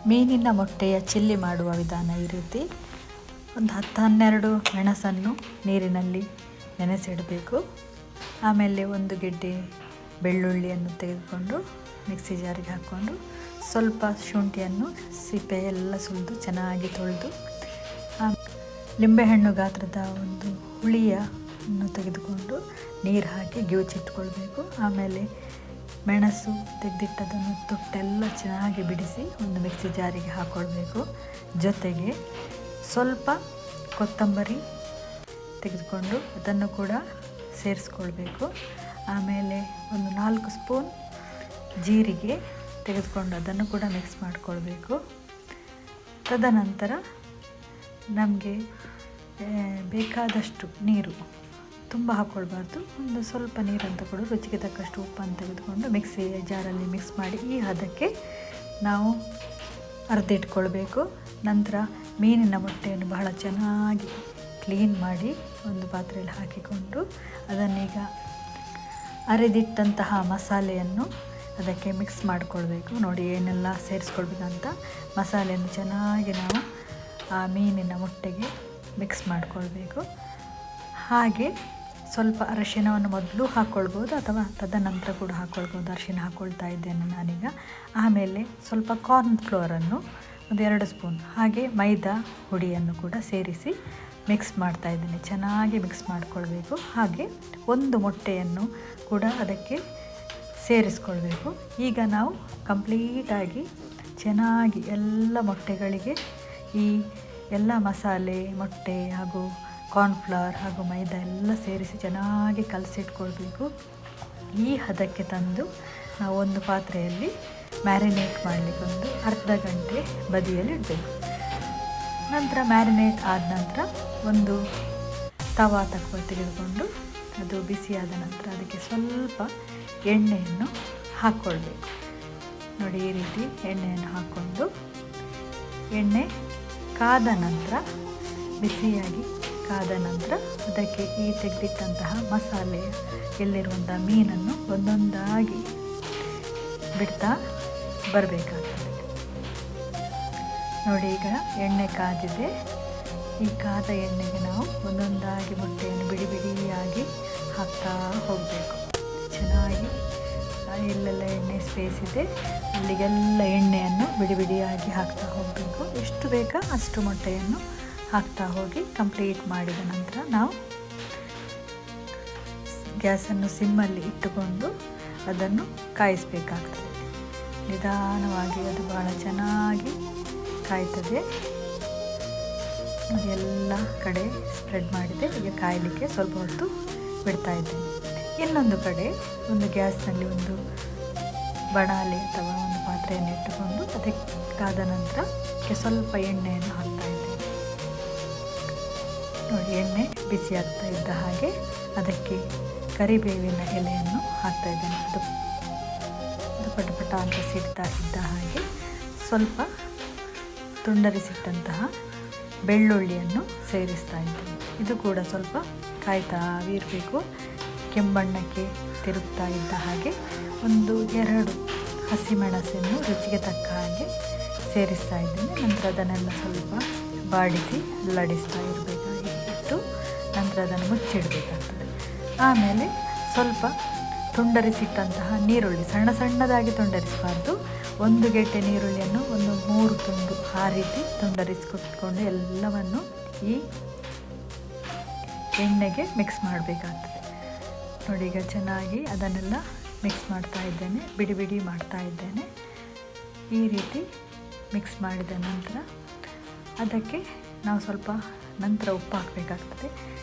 ಮೀನಿನ ಮೊಟ್ಟೆಯ ಚಿಲ್ಲಿ ಮಾಡುವ ವಿಧಾನ ಈ ರೀತಿ. ಒಂದು 10-12 ಮೆಣಸನ್ನು ನೀರಿನಲ್ಲಿ ನೆನೆಸಿಡಬೇಕು. ಆಮೇಲೆ ಒಂದು ಗೆಡ್ಡೆ ಬೆಳ್ಳುಳ್ಳಿಯನ್ನು ತೆಗೆದುಕೊಂಡು ಮಿಕ್ಸಿ ಜಾರಿಗೆ ಹಾಕ್ಕೊಂಡು ಸ್ವಲ್ಪ ಶುಂಠಿಯನ್ನು ಸಿಪ್ಪೆ ಎಲ್ಲ ಸುಲಿದು ಚೆನ್ನಾಗಿ ತೊಳೆದು ಲಿಂಬೆಹಣ್ಣು ಗಾತ್ರದ ಒಂದು ಹುಳಿಯನ್ನು ತೆಗೆದುಕೊಂಡು ನೀರು ಹಾಕಿ ಗಿವುಚಿಟ್ಕೊಳ್ಬೇಕು. ಆಮೇಲೆ ಮೆಣಸು ತೆಗೆದಿಟ್ಟದನ್ನು ತೊಟ್ಟೆಲ್ಲ ಚೆನ್ನಾಗಿ ಬಿಡಿಸಿ ಒಂದು ಮಿಕ್ಸಿ ಜಾರಿಗೆ ಹಾಕ್ಕೊಳ್ಬೇಕು. ಜೊತೆಗೆ ಸ್ವಲ್ಪ ಕೊತ್ತಂಬರಿ ತೆಗೆದುಕೊಂಡು ಅದನ್ನು ಕೂಡ ಸೇರಿಸ್ಕೊಳ್ಬೇಕು. ಆಮೇಲೆ ಒಂದು 4 ಸ್ಪೂನ್ ಜೀರಿಗೆ ತೆಗೆದುಕೊಂಡು ಅದನ್ನು ಕೂಡ ಮಿಕ್ಸ್ ಮಾಡಿಕೊಳ್ಬೇಕು. ತದನಂತರ ನಮಗೆ ಬೇಕಾದಷ್ಟು ನೀರು, ತುಂಬ ಹಾಕ್ಕೊಳ್ಬಾರ್ದು, ಒಂದು ಸ್ವಲ್ಪ ನೀರಂತ ಕೂಡ ರುಚಿಗೆ ತಕ್ಕಷ್ಟು ಉಪ್ಪನ್ನು ತೆಗೆದುಕೊಂಡು ಮಿಕ್ಸಿ ಜಾರಲ್ಲಿ ಮಿಕ್ಸ್ ಮಾಡಿ ಈ ಹದಕ್ಕೆ ನಾವು ಅರೆದಿಟ್ಕೊಳ್ಬೇಕು. ನಂತರ ಮೀನಿನ ಮೊಟ್ಟೆಯನ್ನು ಬಹಳ ಚೆನ್ನಾಗಿ ಕ್ಲೀನ್ ಮಾಡಿ ಒಂದು ಪಾತ್ರೆಯಲ್ಲಿ ಹಾಕಿಕೊಂಡು ಅದನ್ನೀಗ ಅರೆದಿಟ್ಟಂತಹ ಮಸಾಲೆಯನ್ನು ಅದಕ್ಕೆ ಮಿಕ್ಸ್ ಮಾಡಿಕೊಳ್ಬೇಕು. ನೋಡಿ ಏನೆಲ್ಲ ಸೇರಿಸ್ಕೊಳ್ಬೇಕಂತ ಮಸಾಲೆಯನ್ನು ಚೆನ್ನಾಗಿ ನಾವು ಆ ಮೀನಿನ ಮೊಟ್ಟೆಗೆ ಮಿಕ್ಸ್ ಮಾಡಿಕೊಳ್ಬೇಕು. ಹಾಗೆ ಸ್ವಲ್ಪ ಅರಿಶಿಣವನ್ನು ಮೊದಲು ಹಾಕ್ಕೊಳ್ಬೋದು ಅಥವಾ ತದನಂತರ ಕೂಡ ಹಾಕ್ಕೊಳ್ಬೋದು. ಅರಿಶಿಣ ಹಾಕ್ಕೊಳ್ತಾ ಇದ್ದೇನೆ ನಾನೀಗ. ಆಮೇಲೆ ಸ್ವಲ್ಪ ಕಾರ್ನ್ ಫ್ಲೋರನ್ನು ಒಂದು 2 ಸ್ಪೂನ್, ಹಾಗೆ ಮೈದಾ ಹುಡಿಯನ್ನು ಕೂಡ ಸೇರಿಸಿ ಮಿಕ್ಸ್ ಮಾಡ್ತಾ ಇದ್ದೇನೆ. ಚೆನ್ನಾಗಿ ಮಿಕ್ಸ್ ಮಾಡಿಕೊಳ್ಬೇಕು. ಹಾಗೆ ಒಂದು ಮೊಟ್ಟೆಯನ್ನು ಕೂಡ ಅದಕ್ಕೆ ಸೇರಿಸ್ಕೊಳ್ಬೇಕು. ಈಗ ನಾವು ಕಂಪ್ಲೀಟಾಗಿ ಚೆನ್ನಾಗಿ ಎಲ್ಲ ಮೊಟ್ಟೆಗಳಿಗೆ ಈ ಎಲ್ಲ ಮಸಾಲೆ, ಮೊಟ್ಟೆ ಹಾಗೂ ಕಾರ್ನ್ಫ್ಲವರ್ ಹಾಗೂ ಮೈದಾ ಎಲ್ಲ ಸೇರಿಸಿ ಚೆನ್ನಾಗಿ ಕಲಸಿಟ್ಕೊಳ್ಬೇಕು. ಈ ಹದಕ್ಕೆ ತಂದು ನಾವು ಒಂದು ಪಾತ್ರೆಯಲ್ಲಿ ಮ್ಯಾರಿನೇಟ್ ಮಾಡಲಿಕ್ಕೆ ಒಂದು ಅರ್ಧ ಗಂಟೆ ಬದಿಯಲ್ಲಿ ಇಡಬೇಕು. ನಂತರ ಮ್ಯಾರಿನೇಟ್ ಆದ ನಂತರ ಒಂದು ತವಾ ತೆಗೆದುಕೊಂಡು ಅದು ಬಿಸಿಯಾದ ನಂತರ ಅದಕ್ಕೆ ಸ್ವಲ್ಪ ಎಣ್ಣೆಯನ್ನು ಹಾಕ್ಕೊಳ್ಬೇಕು. ನೋಡಿ ಈ ರೀತಿ ಎಣ್ಣೆಯನ್ನು ಹಾಕ್ಕೊಂಡು ಎಣ್ಣೆ ಕಾದ ನಂತರ, ಬಿಸಿಯಾಗಿ ಕಾದ ನಂತರ ಅದಕ್ಕೆ ಈ ತೆಗೆದಿಟ್ಟಂತಹ ಮಸಾಲೆ ಎಲ್ಲಿರುವಂಥ ಮೀನನ್ನು ಒಂದೊಂದಾಗಿ ಬಿಡ್ತಾ ಬರಬೇಕಾಗ್ತದೆ. ನೋಡಿ ಈಗ ಎಣ್ಣೆ ಕಾದಿದೆ. ಈ ಕಾದ ಎಣ್ಣೆಗೆ ನಾವು ಒಂದೊಂದಾಗಿ ಮೊಟ್ಟೆಯನ್ನು ಬಿಡಿ ಬಿಡಿಯಾಗಿ ಹಾಕ್ತಾ ಹೋಗಬೇಕು. ಚೆನ್ನಾಗಿ ಎಲ್ಲೆಲ್ಲ ಎಣ್ಣೆ ಸ್ಪೇಸ್ ಇದೆ ಅಲ್ಲಿಗೆಲ್ಲ ಎಣ್ಣೆಯನ್ನು ಬಿಡಿ ಬಿಡಿಯಾಗಿ ಹಾಕ್ತಾ ಹೋಗಬೇಕು. ಎಷ್ಟು ಬೇಕಾ ಅಷ್ಟು ಮೊಟ್ಟೆಯನ್ನು ಹಾಕ್ತಾ ಹೋಗಿ ಕಂಪ್ಲೀಟ್ ಮಾಡಿದ ನಂತರ ನಾವು ಗ್ಯಾಸನ್ನು ಸಿಮ್ಮಲ್ಲಿ ಇಟ್ಟುಕೊಂಡು ಅದನ್ನು ಕಾಯಿಸಬೇಕಾಗ್ತದೆ. ನಿಧಾನವಾಗಿ ಅದು ಭಾಳ ಚೆನ್ನಾಗಿ ಕಾಯ್ತದೆ. ಎಲ್ಲ ಕಡೆ ಸ್ಪ್ರೆಡ್ ಮಾಡಿದೆ. ಈಗ ಕಾಯಲಿಕ್ಕೆ ಸ್ವಲ್ಪ ಹೊತ್ತು ಬಿಡ್ತಾ ಇದ್ದೇನೆ. ಇನ್ನೊಂದು ಕಡೆ ಒಂದು ಗ್ಯಾಸ್ನಲ್ಲಿ ಒಂದು ಬಣಾಲೆ ಅಥವಾ ಒಂದು ಪಾತ್ರೆಯನ್ನು ಇಟ್ಟುಕೊಂಡು ಅದಕ್ಕಾದ ನಂತರ ಸ್ವಲ್ಪ ಎಣ್ಣೆಯನ್ನು ಹಾಕ್ತಾ ಇದ್ದೇನೆ. ನೋಡಿ ಎಣ್ಣೆ ಬಿಸಿ ಆಗ್ತಾ ಇದ್ದ ಹಾಗೆ ಅದಕ್ಕೆ ಕರಿಬೇವಿನ ಎಲೆಯನ್ನು ಹಾಕ್ತಾ ಇದ್ದೇನೆ. ಅದು ಪಟಪಟ ಅಂತ ಸಿಡ್ತಾ ಇದ್ದ ಹಾಗೆ ಸ್ವಲ್ಪ ತುಂಡರಿಸಿಟ್ಟಂತಹ ಬೆಳ್ಳುಳ್ಳಿಯನ್ನು ಸೇರಿಸ್ತಾ ಇದ್ದೇನೆ. ಇದು ಕೂಡ ಸ್ವಲ್ಪ ಕಾಯ್ತಾ ಇರಬೇಕು. ಕೆಂಬಣ್ಣಕ್ಕೆ ತಿರುಗ್ತಾ ಇದ್ದ ಹಾಗೆ 1-2 ಹಸಿಮೆಣಸನ್ನು ರುಚಿಗೆ ತಕ್ಕ ಹಾಗೆ ಸೇರಿಸ್ತಾ ಇದ್ದೇನೆ. ನಂತರ ಅದನ್ನೆಲ್ಲ ಸ್ವಲ್ಪ ಬಾಡಿಸಿ ಲಡಿಸ್ತಾ ಇಟ್ಟು ನಂತರ ಅದನ್ನು ಮುಚ್ಚಿಡಬೇಕಾಗ್ತದೆ. ಆಮೇಲೆ ಸ್ವಲ್ಪ ತುಂಡರಿಸಿಟ್ಟಂತಹ ನೀರುಳ್ಳಿ, ಸಣ್ಣದಾಗಿ ತುಂಡರಿಸಬಾರ್ದು. 1 ಗೆಡ್ಡೆ ನೀರುಳ್ಳಿಯನ್ನು ಒಂದು 3 ತುಂಡು ಆ ರೀತಿ ತುಂಡರಿಸಿಕೊಟ್ಕೊಂಡು ಎಲ್ಲವನ್ನು ಈ ಎಣ್ಣೆಗೆ ಮಿಕ್ಸ್ ಮಾಡಬೇಕಾಗ್ತದೆ. ನೋಡಿ ಈಗ ಚೆನ್ನಾಗಿ ಅದನ್ನೆಲ್ಲ ಮಿಕ್ಸ್ ಮಾಡ್ತಾ ಇದ್ದೇನೆ, ಬಿಡಿ ಬಿಡಿ ಮಾಡ್ತಾ ಇದ್ದೇನೆ. ಈ ರೀತಿ ಮಿಕ್ಸ್ ಮಾಡಿದ ನಂತರ ಅದಕ್ಕೆ ನಾವು ಸ್ವಲ್ಪ ನಂತರ ಉಪ್ಪು ಹಾಕಬೇಕಾಗ್ತದೆ.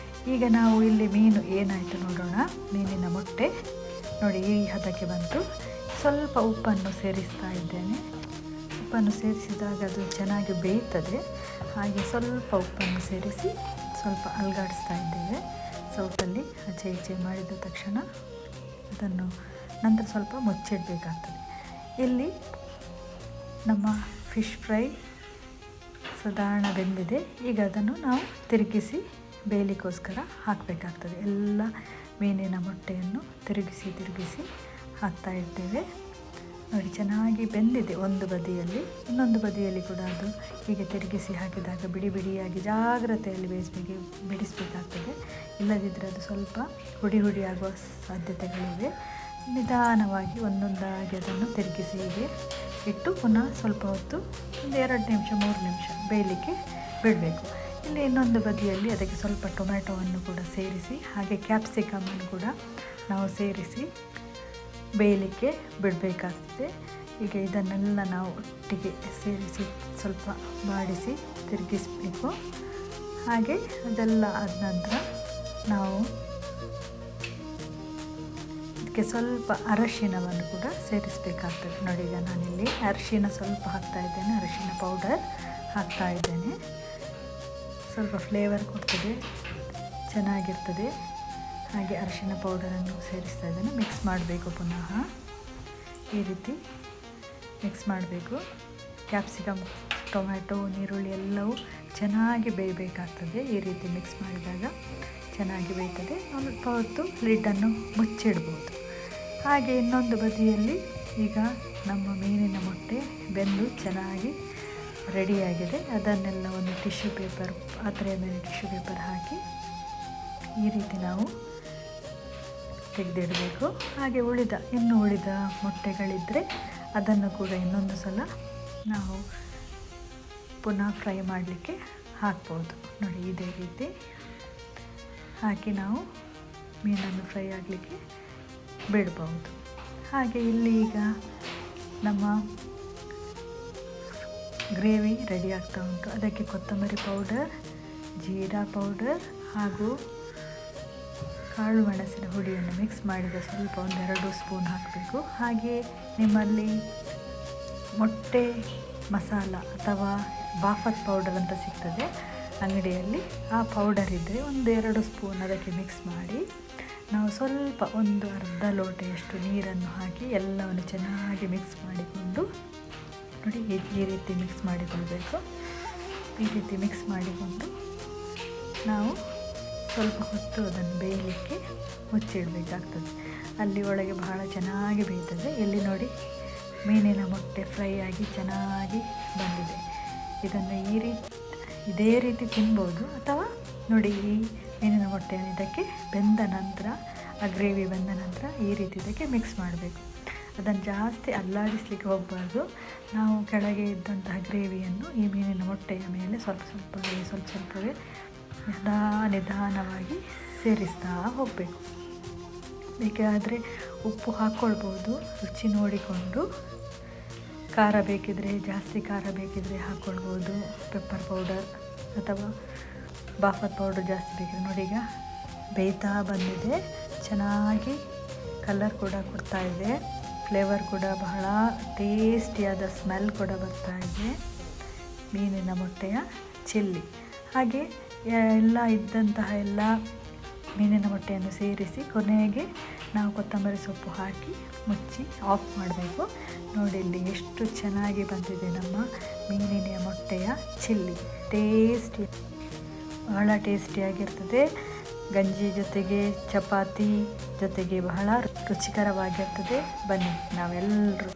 ಈಗ ನಾವು ಇಲ್ಲಿ ಮೀನು ಏನಾಯಿತು ನೋಡೋಣ. ಮೀನಿನ ಮೊಟ್ಟೆ ನೋಡಿ ಈ ಹದಕ್ಕೆ ಬಂತು. ಸ್ವಲ್ಪ ಉಪ್ಪನ್ನು ಸೇರಿಸ್ತಾ ಇದ್ದೇನೆ. ಉಪ್ಪನ್ನು ಸೇರಿಸಿದಾಗ ಅದು ಚೆನ್ನಾಗಿ ಬೇಯ್ತದೆ. ಹಾಗೆ ಸ್ವಲ್ಪ ಉಪ್ಪನ್ನು ಸೇರಿಸಿ ಸ್ವಲ್ಪ ಅಲುಗಾಡಿಸ್ತಾ ಇದ್ದೇವೆ. ಸೌಟಲ್ಲಿ ಆಚೆ ಈಚೆ ಮಾಡಿದ ತಕ್ಷಣ ಅದನ್ನು ನಂತರ ಸ್ವಲ್ಪ ಮುಚ್ಚಿಡಬೇಕಾಗ್ತದೆ. ಇಲ್ಲಿ ನಮ್ಮ ಫಿಶ್ ಫ್ರೈ ಸಾಧಾರಣ ಬೆಂದಿದೆ. ಈಗ ಅದನ್ನು ನಾವು ತಿರುಗಿಸಿ ಬೇಯಲಿಕ್ಕೋಸ್ಕರ ಹಾಕಬೇಕಾಗ್ತದೆ. ಎಲ್ಲ ಮೀನಿನ ಮೊಟ್ಟೆಯನ್ನು ತಿರುಗಿಸಿ ಹಾಕ್ತಾ ಇದ್ದೇವೆ. ನೋಡಿ ಚೆನ್ನಾಗಿ ಬೆಂದಿದೆ ಒಂದು ಬದಿಯಲ್ಲಿ. ಇನ್ನೊಂದು ಬದಿಯಲ್ಲಿ ಕೂಡ ಅದು ಹೀಗೆ ತಿರುಗಿಸಿ ಹಾಕಿದಾಗ ಬಿಡಿ ಬಿಡಿಯಾಗಿ ಜಾಗ್ರತೆಯಲ್ಲಿ ಬಿಡಿಸಬೇಕಾಗ್ತದೆ. ಇಲ್ಲದಿದ್ದರೆ ಅದು ಸ್ವಲ್ಪ ಹುಡಿ ಹುಡಿಯಾಗುವ ಸಾಧ್ಯತೆಗಳಿವೆ. ನಿಧಾನವಾಗಿ ಒಂದೊಂದಾಗಿ ಅದನ್ನು ತಿರುಗಿಸಿ ಹೀಗೆ ಇಟ್ಟು ಪುನಃ ಸ್ವಲ್ಪ ಹೊತ್ತು ಒಂದು 2 ನಿಮಿಷ 3 ನಿಮಿಷ ಬೇಯಲಿಕ್ಕೆ ಬಿಡಬೇಕು. ಇಲ್ಲಿ ಇನ್ನೊಂದು ಬದಿಯಲ್ಲಿ ಅದಕ್ಕೆ ಸ್ವಲ್ಪ ಟೊಮ್ಯಾಟೊವನ್ನು ಕೂಡ ಸೇರಿಸಿ ಹಾಗೆ ಕ್ಯಾಪ್ಸಿಕಮನ್ನು ಕೂಡ ನಾವು ಸೇರಿಸಿ ಬೇಯಲಿಕ್ಕೆ ಬಿಡಬೇಕಾಗ್ತದೆ. ಈಗ ಇದನ್ನೆಲ್ಲ ನಾವು ಒಟ್ಟಿಗೆ ಸೇರಿಸಿ ಸ್ವಲ್ಪ ಬಾಡಿಸಿ ತಿರುಗಿಸಬೇಕು. ಹಾಗೆ ಅದೆಲ್ಲ ಆದ ನಂತರ ನಾವು ಇದಕ್ಕೆ ಸ್ವಲ್ಪ ಅರಶಿನವನ್ನು ಕೂಡ ಸೇರಿಸಬೇಕಾಗ್ತದೆ. ನೋಡಿ, ಈಗ ನಾನಿಲ್ಲಿ ಅರಿಶಿನ ಸ್ವಲ್ಪ ಹಾಕ್ತಾಯಿದ್ದೇನೆ, ಅರಿಶಿನ ಪೌಡರ್ ಹಾಕ್ತಾಯಿದ್ದೇನೆ. ಸ್ವಲ್ಪ ಫ್ಲೇವರ್ ಕೊಡ್ತದೆ, ಚೆನ್ನಾಗಿರ್ತದೆ. ಹಾಗೆ ಅರಿಶಿನ ಪೌಡರನ್ನು ಸೇರಿಸ್ತಾ ಇದ್ದೇನೆ. ಮಿಕ್ಸ್ ಮಾಡಬೇಕು, ಪುನಃ ಈ ರೀತಿ ಮಿಕ್ಸ್ ಮಾಡಬೇಕು. ಕ್ಯಾಪ್ಸಿಕಮ್, ಟೊಮ್ಯಾಟೊ, ನೀರುಳ್ಳಿ ಎಲ್ಲವೂ ಚೆನ್ನಾಗಿ ಬೇಯಬೇಕಾಗ್ತದೆ. ಈ ರೀತಿ ಮಿಕ್ಸ್ ಮಾಡಿದಾಗ ಚೆನ್ನಾಗಿ ಬೇಯ್ತದೆ. ಸ್ವಲ್ಪ ಹೊತ್ತು ಲಿಡ್ಡನ್ನು ಮುಚ್ಚಿಡ್ಬೋದು. ಹಾಗೆ ಇನ್ನೊಂದು ಬದಿಯಲ್ಲಿ ಈಗ ನಮ್ಮ ಮೀನಿನ ಮೊಟ್ಟೆ ಬೆಂದು ಚೆನ್ನಾಗಿ ರೆಡಿಯಾಗಿದೆ. ಅದನ್ನೆಲ್ಲ ಒಂದು ಟಿಶ್ಯೂ ಪೇಪರ್, ಪಾತ್ರೆಯ ಮೇಲೆ ಟಿಶ್ಯೂ ಪೇಪರ್ ಹಾಕಿ ಈ ರೀತಿ ನಾವು ತೆಗೆದಿಡಬೇಕು. ಹಾಗೆ ಇನ್ನು ಉಳಿದ ಮೊಟ್ಟೆಗಳಿದ್ದರೆ ಅದನ್ನು ಕೂಡ ಇನ್ನೊಂದು ಸಲ ನಾವು ಪುನಃ ಫ್ರೈ ಮಾಡಲಿಕ್ಕೆ ಹಾಕ್ಬೋದು. ನೋಡಿ, ಇದೇ ರೀತಿ ಹಾಕಿ ನಾವು ಮೀನನ್ನು ಫ್ರೈ ಆಗಲಿಕ್ಕೆ ಬಿಡ್ಬೋದು. ಹಾಗೆ ಇಲ್ಲಿ ಈಗ ನಮ್ಮ ಗ್ರೇವಿ ರೆಡಿ ಆಗ್ತಾ ಉಂಟು. ಅದಕ್ಕೆ ಕೊತ್ತಂಬರಿ ಪೌಡರ್, ಜೀರಾ ಪೌಡರ್ ಹಾಗೂ ಕಾಳು ಮೆಣಸಿನ ಹುಡಿಯನ್ನು ಮಿಕ್ಸ್ ಮಾಡಿದ ಸ್ವಲ್ಪ 1-2 ಸ್ಪೂನ್ ಹಾಕಬೇಕು. ಹಾಗೆ ನಿಮ್ಮಲ್ಲಿ ಮೊಟ್ಟೆ ಮಸಾಲ ಅಥವಾ ಬಾಫತ್ ಪೌಡರ್ ಅಂತ ಸಿಗ್ತದೆ ಅಂಗಡಿಯಲ್ಲಿ, ಆ ಪೌಡರ್ ಇದ್ದರೆ 1-2 ಸ್ಪೂನ್ ಅದಕ್ಕೆ ಮಿಕ್ಸ್ ಮಾಡಿ ನಾವು ಸ್ವಲ್ಪ ಒಂದು ಅರ್ಧ ಲೋಟೆಯಷ್ಟು ನೀರನ್ನು ಹಾಕಿ ಎಲ್ಲವನ್ನು ಚೆನ್ನಾಗಿ ಮಿಕ್ಸ್ ಮಾಡಿಕೊಂಡು, ನೋಡಿ ಈ ರೀತಿ ಮಿಕ್ಸ್ ಮಾಡಿಕೊಳ್ಬೇಕು. ಈ ರೀತಿ ಮಿಕ್ಸ್ ಮಾಡಿಕೊಂಡು ನಾವು ಸ್ವಲ್ಪ ಹೊತ್ತು ಅದನ್ನು ಬೇಯಲಿಕ್ಕೆ ಮುಚ್ಚಿಡಬೇಕಾಗ್ತದೆ. ಅಲ್ಲಿ ಒಳಗೆ ಬಹಳ ಚೆನ್ನಾಗಿ ಬೇಯ್ತದೆ. ಇಲ್ಲಿ ನೋಡಿ, ಮೀನಿನ ಮೊಟ್ಟೆ ಫ್ರೈ ಆಗಿ ಚೆನ್ನಾಗಿ ಬಂದಿದೆ. ಇದನ್ನು ಇದೇ ರೀತಿ ತಿನ್ಬೋದು. ಅಥವಾ ನೋಡಿ, ಈ ಮೀನಿನ ಮೊಟ್ಟೆಯನ್ನು ಇದಕ್ಕೆ ಬೆಂದ ನಂತರ, ಆ ಗ್ರೇವಿ ಬೆಂದ ನಂತರ ಈ ರೀತಿ ಇದಕ್ಕೆ ಮಿಕ್ಸ್ ಮಾಡಬೇಕು. ಅದನ್ನು ಜಾಸ್ತಿ ಅಲ್ಲಾಡಿಸಲಿಕ್ಕೆ ಹೋಗಬಾರ್ದು. ನಾವು ಕೆಳಗೆ ಇದ್ದಂತಹ ಗ್ರೇವಿಯನ್ನು ಈ ಮೀನಿನ ಮೊಟ್ಟೆಯ ಮೇಲೆ ಸ್ವಲ್ಪ ಸ್ವಲ್ಪವೇ ನಿಧಾನವಾಗಿ ಸೇರಿಸ್ತಾ ಹೋಗಬೇಕು. ಬೇಕಾದರೆ ಉಪ್ಪು ಹಾಕ್ಕೊಳ್ಬೋದು, ರುಚಿ ನೋಡಿಕೊಂಡು. ಖಾರ ಬೇಕಿದ್ರೆ, ಜಾಸ್ತಿ ಖಾರ ಬೇಕಿದ್ರೆ ಹಾಕ್ಕೊಳ್ಬೋದು, ಪೆಪ್ಪರ್ ಪೌಡರ್ ಅಥವಾ ಬಾಫತ್ ಪೌಡರ್ ಜಾಸ್ತಿ ಬೇಕಿದ್ರೆ. ನೋಡಿ, ಈಗ ಬೇಯ್ತಾ ಬಂದಿದೆ, ಚೆನ್ನಾಗಿ ಕಲರ್ ಕೂಡ ಕೊಡ್ತಾ ಇದೆ, ಫ್ಲೇವರ್ ಕೂಡ ಬಹಳ ಟೇಸ್ಟಿಯಾದ ಸ್ಮೆಲ್ ಕೂಡ ಬರ್ತಾ ಇದೆ. ಮೀನಿನ ಮೊಟ್ಟೆಯ ಚಿಲ್ಲಿ. ಹಾಗೆ ಇದ್ದಂತಹ ಎಲ್ಲ ಮೀನಿನ ಮೊಟ್ಟೆಯನ್ನು ಸೇರಿಸಿ ಕೊನೆಗೆ ನಾವು ಕೊತ್ತಂಬರಿ ಸೊಪ್ಪು ಹಾಕಿ ಮುಚ್ಚಿ ಆಫ್ ಮಾಡಬೇಕು. ನೋಡಿ, ಇಲ್ಲಿ ಎಷ್ಟು ಚೆನ್ನಾಗಿ ಬಂದಿದೆ ನಮ್ಮ ಮೀನಿನ ಮೊಟ್ಟೆಯ ಚಿಲ್ಲಿ. ಬಹಳ ಟೇಸ್ಟಿಯಾಗಿರ್ತದೆ. ಗಂಜಿ ಜೊತೆಗೆ, ಚಪಾತಿ ಜೊತೆಗೆ ಬಹಳ ರುಚಿಕರವಾಗಿರ್ತದೆ. ಬನ್ನಿ ನಾವೆಲ್ಲರೂ